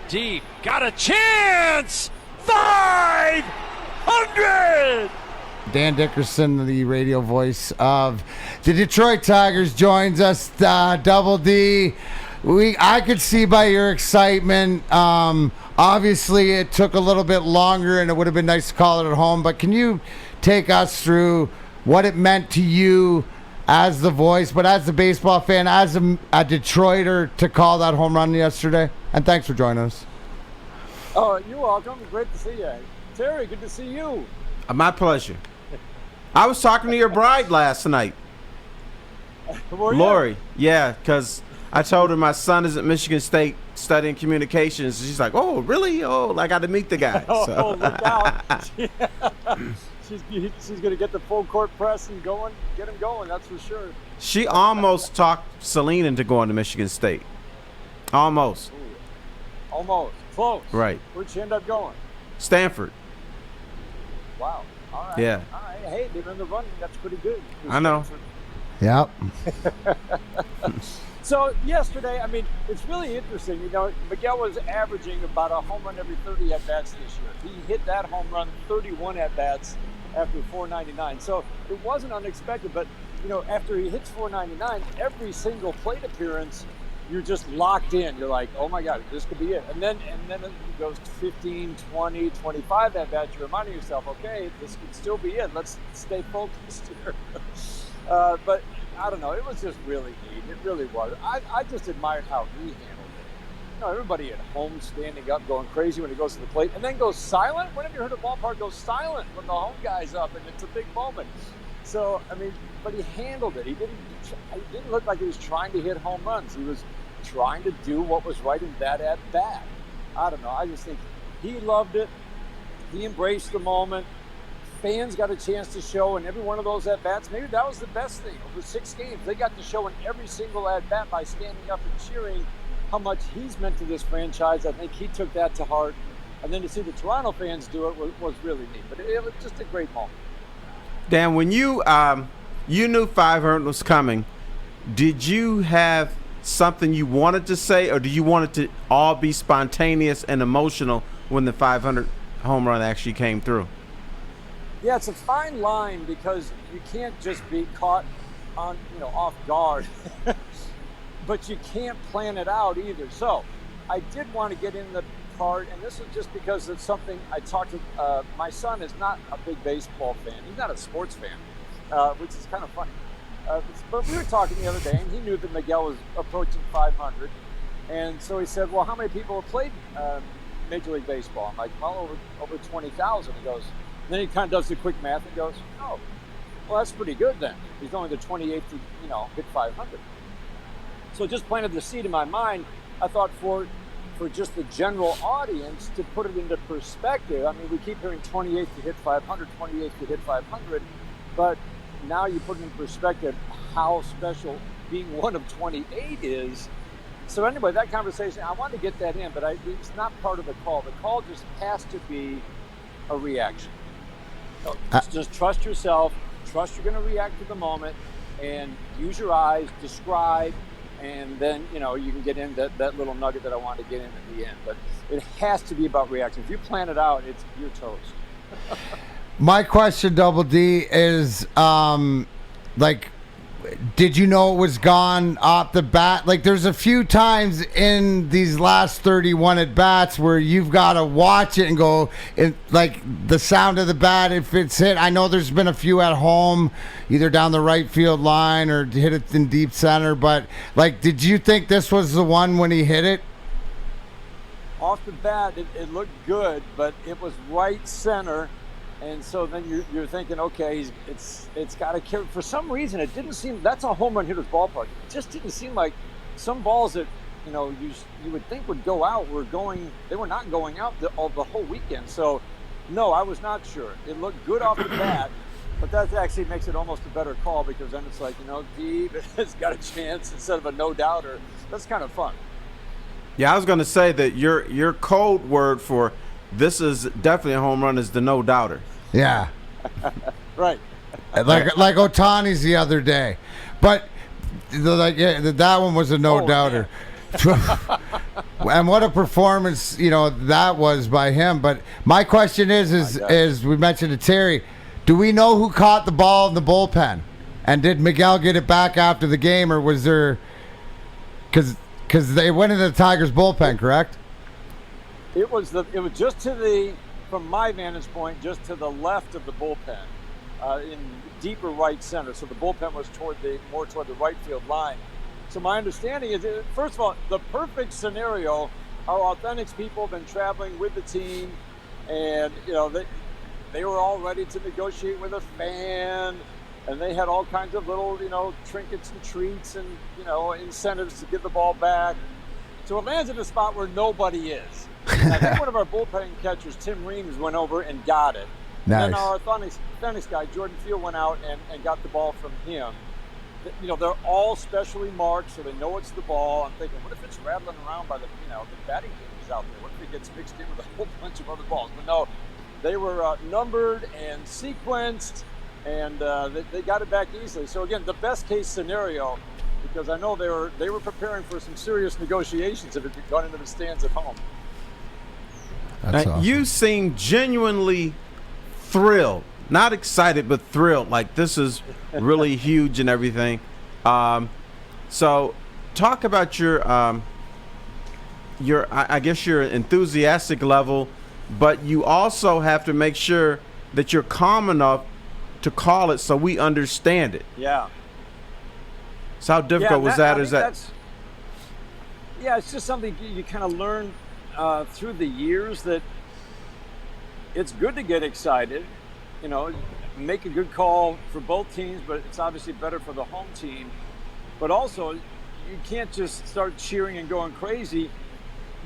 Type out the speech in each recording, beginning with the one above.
deep. Got a chance. 500. Dan Dickerson, the radio voice of the Detroit Tigers, joins us. Double D, I could see by your excitement. Obviously, it took a little bit longer, and it would have been nice to call it at home. But can you take us through what it meant to you as the voice, but as a baseball fan, as a Detroiter, to call that home run yesterday? And thanks for joining us. Oh, you're welcome. Great to see you. Terry, good to see you. My pleasure. I was talking to your bride last night. Lori. Yeah, because I told her my son is at Michigan State studying communications. She's like, oh, really? Oh, I got to meet the guy. Oh, look out. She's going to get the full court press and get him going, that's for sure. She almost talked Celine into going to Michigan State. Almost. Ooh. Almost. Close. Right. Where'd she end up going? Stanford. Wow. All right. Yeah. All right. Hey, they're in the running. That's pretty good. I know. Yep. So yesterday, I mean, it's really interesting. You know, Miguel was averaging about a home run every 30 at-bats this year. He hit that home run 31 at-bats after 499. So it wasn't unexpected, but, you know, after he hits 499, every single plate appearance, you're just locked in. You're like, oh my God, this could be it. And then it goes to 15, 20, 25 at-bats. You're reminding yourself, okay, this could still be it. Let's stay focused here. But I don't know. It was just really neat. It really was. I just admired how he handled it. You know, everybody at home standing up, going crazy when he goes to the plate, and then goes silent. When have you heard a ballpark go silent when the home guy's up and it's a big moment? So, I mean, but he handled it. He didn't look like he was trying to hit home runs. He was trying to do what was right in that at bat. I don't know. I just think he loved it. He embraced the moment. Fans got a chance to show in every one of those at-bats. Maybe that was the best thing. Over 6 games, they got to show in every single at-bat by standing up and cheering how much he's meant to this franchise. I think he took that to heart. And then to see the Toronto fans do it was really neat. But it was just a great moment. Dan, when you knew 500 was coming, did you have something you wanted to say, or do you want it to all be spontaneous and emotional when the 500 home run actually came through? Yeah, it's a fine line because you can't just be caught on, off guard, but you can't plan it out either. So I did want to get in the part, and this is just because it's something I talked to. My son is not a big baseball fan. He's not a sports fan, which is kind of funny. But we were talking the other day, and he knew that Miguel was approaching 500. And so he said, well, how many people have played Major League Baseball? I'm like, well, over 20,000. He goes, then he kind of does the quick math and goes, oh, well, that's pretty good then. He's only the 28th to, hit 500. So it just planted the seed in my mind. I thought for just the general audience to put it into perspective. I mean, we keep hearing 28th to hit 500, 28th to hit 500, but now you put it in perspective how special being one of 28 is. So anyway, that conversation, I wanted to get that in, but it's not part of the call. The call just has to be a reaction. Just trust yourself, trust you're going to react to the moment, and use your eyes, describe, and then, you can get into that little nugget that I wanted to get in at the end. But it has to be about reaction. If you plan it out, you're toast. My question, Double D, is did you know it was gone off the bat? Like, there's a few times in these last 31 at bats where you've got to watch it and go, the sound of the bat, if it's hit. I know there's been a few at home, either down the right field line or hit it in deep center. But, did you think this was the one when he hit it? Off the bat, it looked good, but it was right center. And so then you're thinking, okay, it's got to carry. For some reason, it didn't seem, that's a home run hitter's ballpark. It just didn't seem like some balls that, you would think would go out they were not going out the whole weekend. So, no, I was not sure. It looked good off the bat, but that actually makes it almost a better call because then it's like, Deeb has got a chance instead of a no-doubter. That's kind of fun. Yeah, I was going to say that your code word for this is definitely a home run is the no-doubter. Yeah. Right. like Ohtani's the other day. But that one was a no-doubter. And what a performance, that was by him. But my question is we mentioned to Terry, do we know who caught the ball in the bullpen? And did Miguel get it back after the game, or was there? Because they went into the Tigers bullpen, correct? It was just from my vantage point, just to the left of the bullpen, in deeper right center. So the bullpen was more toward the right field line. So my understanding is, first of all, the perfect scenario. Our Authentics people have been traveling with the team, and they were all ready to negotiate with a fan, and they had all kinds of little trinkets and treats and incentives to get the ball back. So it lands in a spot where nobody is. And I think one of our bullpen catchers, Tim Reams, went over and got it. Nice. And then our Authentics guy, Jordan Field, went out and got the ball from him. They're all specially marked, so they know it's the ball. I'm thinking, what if it's rattling around by the batting cages out there? What if it gets mixed in with a whole bunch of other balls? But no, they were numbered and sequenced, and they got it back easily. So again, the best case scenario, because I know they were preparing for some serious negotiations if it had gone into the stands at home. That's awesome. You seem genuinely thrilled, not excited, but thrilled. Like, this is really huge and everything. So talk about your I guess your enthusiastic level, but you also have to make sure that you're calm enough to call it so we understand it. Yeah. So how difficult was that? It's just something you kind of learn through the years, that it's good to get excited, make a good call for both teams, but it's obviously better for the home team. But also, you can't just start cheering and going crazy.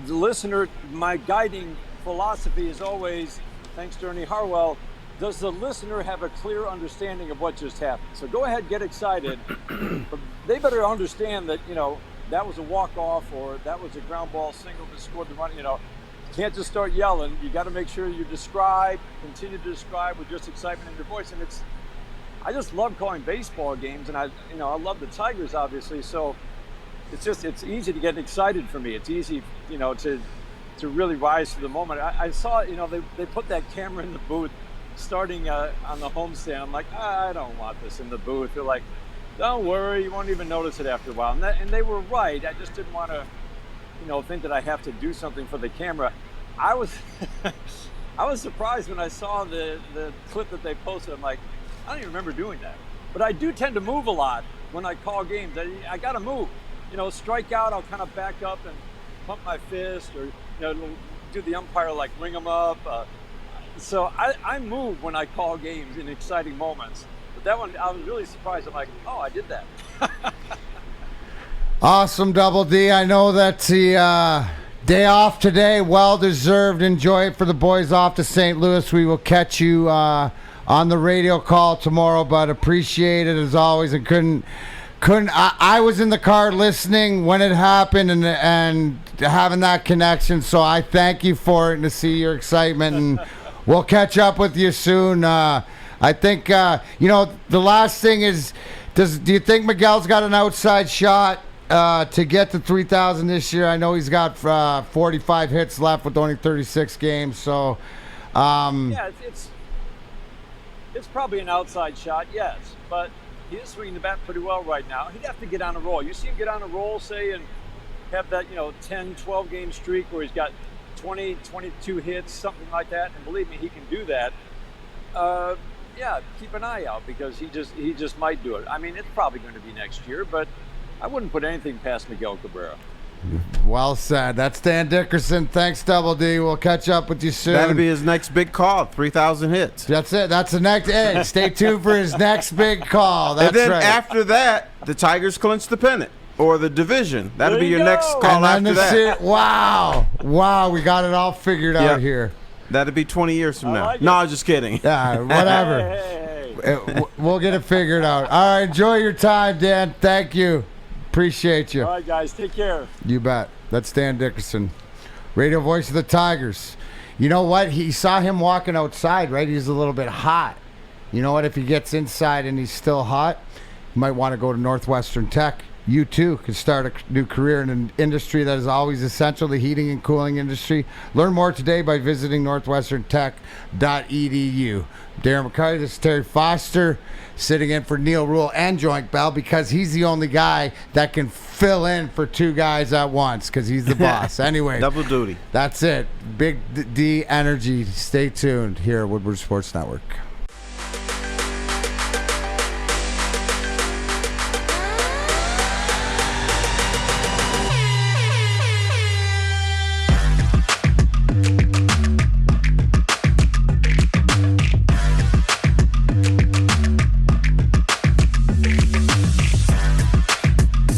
The listener, my guiding philosophy is always, thanks to Ernie Harwell, does the listener have a clear understanding of what just happened? So go ahead, get excited, but they better understand that, that was a walk-off, or that was a ground ball single that scored the run. You can't just start yelling. You got to make sure you continue to describe with just excitement in your voice. And I just love calling baseball games, and I love the Tigers, obviously. So it's easy to get excited for me. It's easy, to really rise to the moment. I saw, they put that camera in the booth starting on the homestand. I'm like, I don't want this in the booth. They're like, don't worry, you won't even notice it after a while. And they were right. I just didn't want to, think that I have to do something for the camera. I was surprised when I saw the clip that they posted. I'm like, I don't even remember doing that. But I do tend to move a lot when I call games. I got to move. Strike out, I'll kind of back up and pump my fist, or do the umpire, like, ring them up. So I move when I call games in exciting moments. But that one, I was really surprised. I'm like, oh, I did that. Awesome, Double D. I know that's the day off today. Well deserved. Enjoy it for the boys off to St. Louis. We will catch you on the radio call tomorrow, but appreciate it as always. And couldn't. I was in the car listening when it happened and having that connection. So I thank you for it, and to see your excitement. And we'll catch up with you soon. I think the last thing is, do you think Miguel's got an outside shot to get to 3,000 this year? I know he's got 45 hits left with only 36 games. So it's probably an outside shot, yes, but he is swinging the bat pretty well right now. He'd have to get on a roll. You see him get on a roll, say, and have that 10, 12 game streak where he's got 20, 22 hits, something like that. And believe me, he can do that. Keep an eye out, because he just might do it. I mean, it's probably going to be next year, but I wouldn't put anything past Miguel Cabrera. Well said. That's Dan Dickerson. Thanks, Double D. We'll catch up with you soon. That'll be his next big call, 3,000 hits. That's it. That's the next. Hey, stay tuned for his next big call. That's and then right. After that, the Tigers clinch the pennant or the division. That'll be your next call after that. Wow. We got it all figured out here. That'll be 20 years from now. Like no, I'm just kidding. Yeah, whatever. Hey. We'll get it figured out. All right, enjoy your time, Dan. Thank you. Appreciate you. All right, guys, take care. You bet. That's Dan Dickerson, radio voice of the Tigers. You know what? He saw him walking outside, right? He's a little bit hot. You know what? If he gets inside and he's still hot, you might want to go to Northwestern Tech you too can start a new career in an industry that is always essential, the heating and cooling industry. Learn more today by visiting northwesterntech.edu. Darren McCarty, this is Terry Foster, sitting in for Neil Rule and Joink Bell because he's the only guy that can fill in for two guys at once because he's the boss. Anyway, double duty. That's it. Big D Energy. Stay tuned here at Woodward Sports Network.